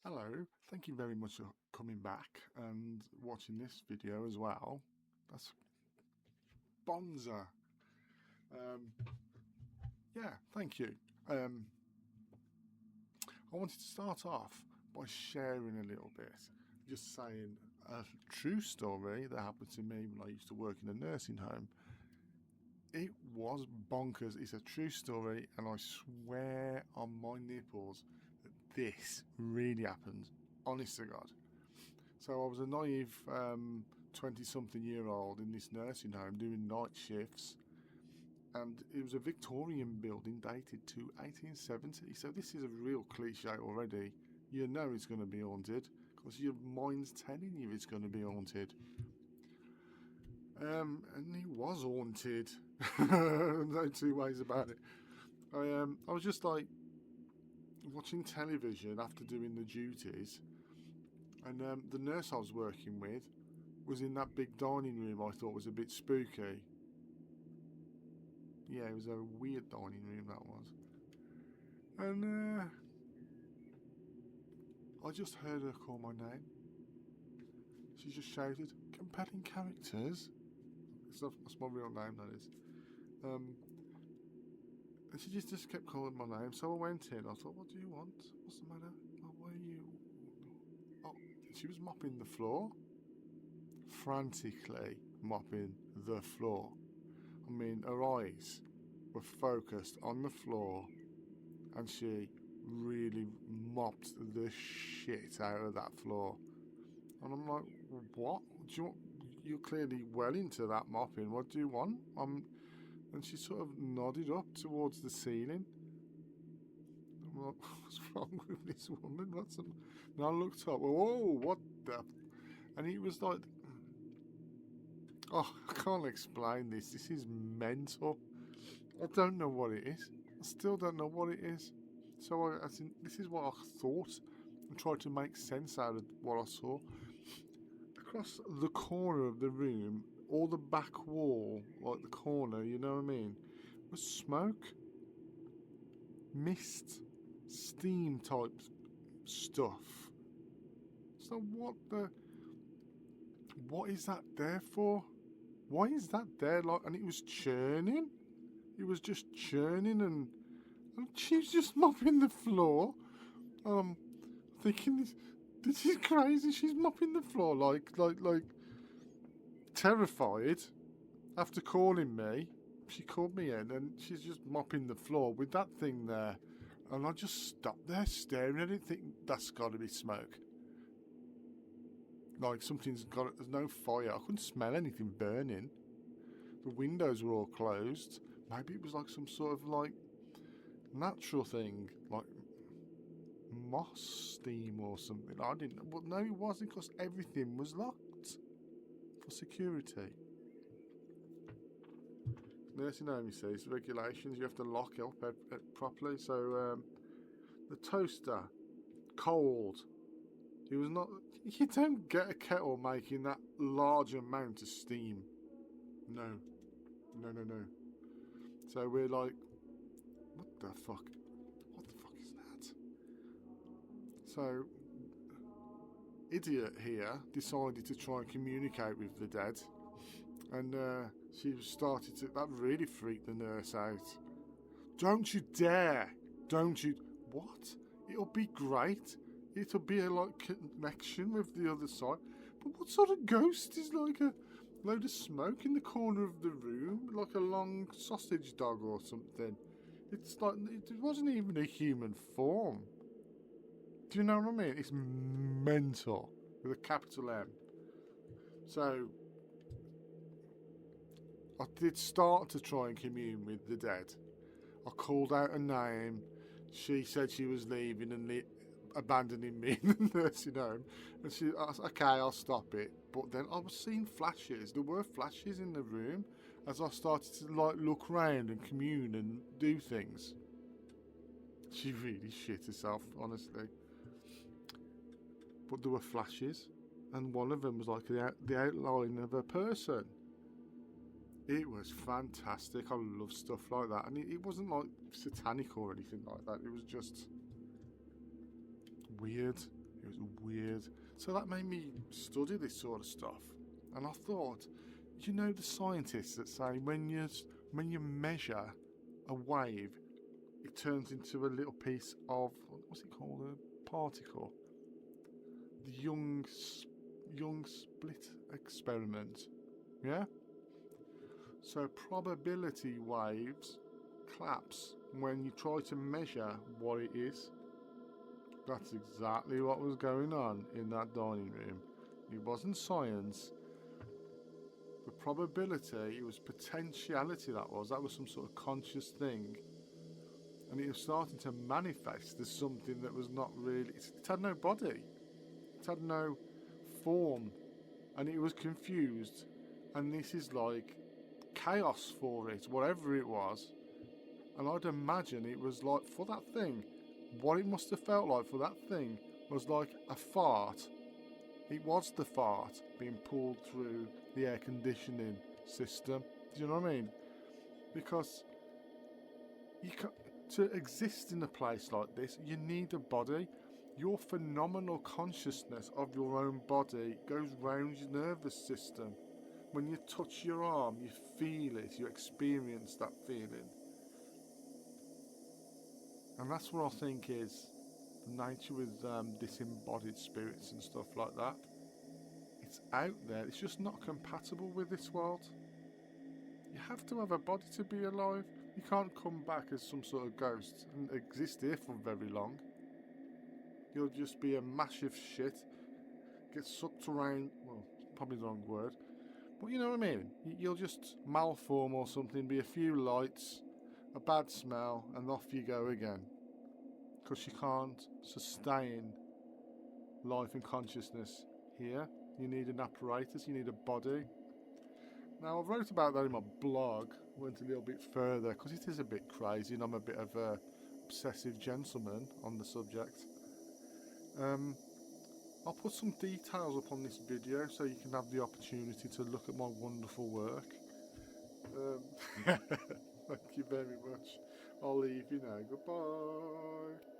Hello, thank you very much for coming back and watching this video as well. That's Bonza. Um, yeah, thank you. I wanted to start off by sharing a little bit, just saying a true story that happened to me when I used to work in a nursing home. It was bonkers. It's a true story, and I swear on my nipples that this really happened. Honest to God. So I was a naive 20-something year old in this nursing home doing night shifts, and it was a Victorian building dated to 1870. So this is a real cliche already. You know it's going to be haunted because your mind's telling you it's going to be haunted. And it was haunted. No two ways about it. I was just like watching television after doing the duties, and the nurse I was working with was in that big dining room I thought was a bit spooky. Yeah, it was a weird dining room, that was. And I just heard her call my name. She just shouted, "Compelling characters." That's my real name, that is. And she just kept calling my name. So I went in. I thought, "What do you want? What's the matter? Oh, why are you?" Oh, she was mopping the floor. Frantically mopping the floor. I mean, her eyes were focused on the floor, and she really mopped the shit out of that floor. And I'm like, "What? Do you want, you're clearly well into that mopping. What do you want?" And she sort of nodded up towards the ceiling. I'm like, "What's wrong with this woman? And I looked up. Whoa, what the? And it was like, oh, I can't explain this. This is mental. I don't know what it is. I still don't know what it is. So I think this is what I thought and tried to make sense out of what I saw. Across the corner of the room, or the back wall, like the corner, you know what I mean, was smoke, mist, steam type stuff. So what is that there for? Why is that there? Like, and it was churning. It was just churning, and she's just mopping the floor. Thinking this is crazy. She's mopping the floor like terrified. After calling me, she called me in, and she's just mopping the floor with that thing there. And I just stopped there staring at it, thinking that's got to be smoke. Like something's got. There's no fire. I couldn't smell anything burning. The windows were all closed. Maybe it was like some sort of like natural thing, like moss steam or something. I didn't know. But no, it wasn't, because everything was locked for security. Nursing home, you see, it's regulations. You have to lock up properly. So the toaster, cold. It was not. You don't get a kettle making that large amount of steam. No, no, no, no. So we're like, what the fuck? What the fuck is that? So, idiot here decided to try and communicate with the dead, and she started to. That really freaked the nurse out. "Don't you dare! Don't you? What? It'll be great. It'll be a like connection with the other side. But what sort of ghost is like a load of smoke in the corner of the room, like a long sausage dog or something? It's like it wasn't even a human form. Do you know what I mean? It's mental with a capital M. So I did start to try and commune with the dead. I called out a name. She said she was leaving and abandoning me in the nursing home. And I said, okay, I'll stop it. But then I was seeing flashes. There were flashes in the room as I started to like look round and commune and do things. She really shit herself, honestly. But there were flashes, and one of them was like the outline of a person. It was fantastic. I love stuff like that. And it wasn't like satanic or anything like that. It was just weird. It was weird. So that made me study this sort of stuff. And I thought, you know, the scientists that say when you measure a wave, it turns into a little piece of, what's it called, a particle? The Young split experiment. Yeah? So probability waves collapse when you try to measure what it is. That's exactly what was going on in that dining room. It wasn't science. The probability, it was potentiality that was some sort of conscious thing. And it was starting to manifest as something that was not really, it had no body. It had no form. And it was confused. And this is like chaos for it, whatever it was. And I'd imagine it was like, for that thing, what it must have felt like for that thing was like a fart. It was the fart being pulled through the air conditioning system. Do you know what I mean? Because to exist in a place like this, you need a body. Your phenomenal consciousness of your own body goes round your nervous system. When you touch your arm, you feel it, you experience that feeling. And that's what I think is the nature with disembodied spirits and stuff like that. It's out there, it's just not compatible with this world. You have to have a body to be alive. You can't come back as some sort of ghost and exist here for very long. You'll just be a massive shit, get sucked around, well, probably the wrong word, but you know what I mean. You'll just malform or something, be a few lights, a bad smell, and off you go again. Because you can't sustain life and consciousness here. You need an apparatus, you need a body. Now, I wrote about that in my blog, went a little bit further, because it is a bit crazy, and I'm a bit of a obsessive gentleman on the subject. I'll put some details up on this video so you can have the opportunity to look at my wonderful work. Thank you very much. I'll leave you now. Goodbye.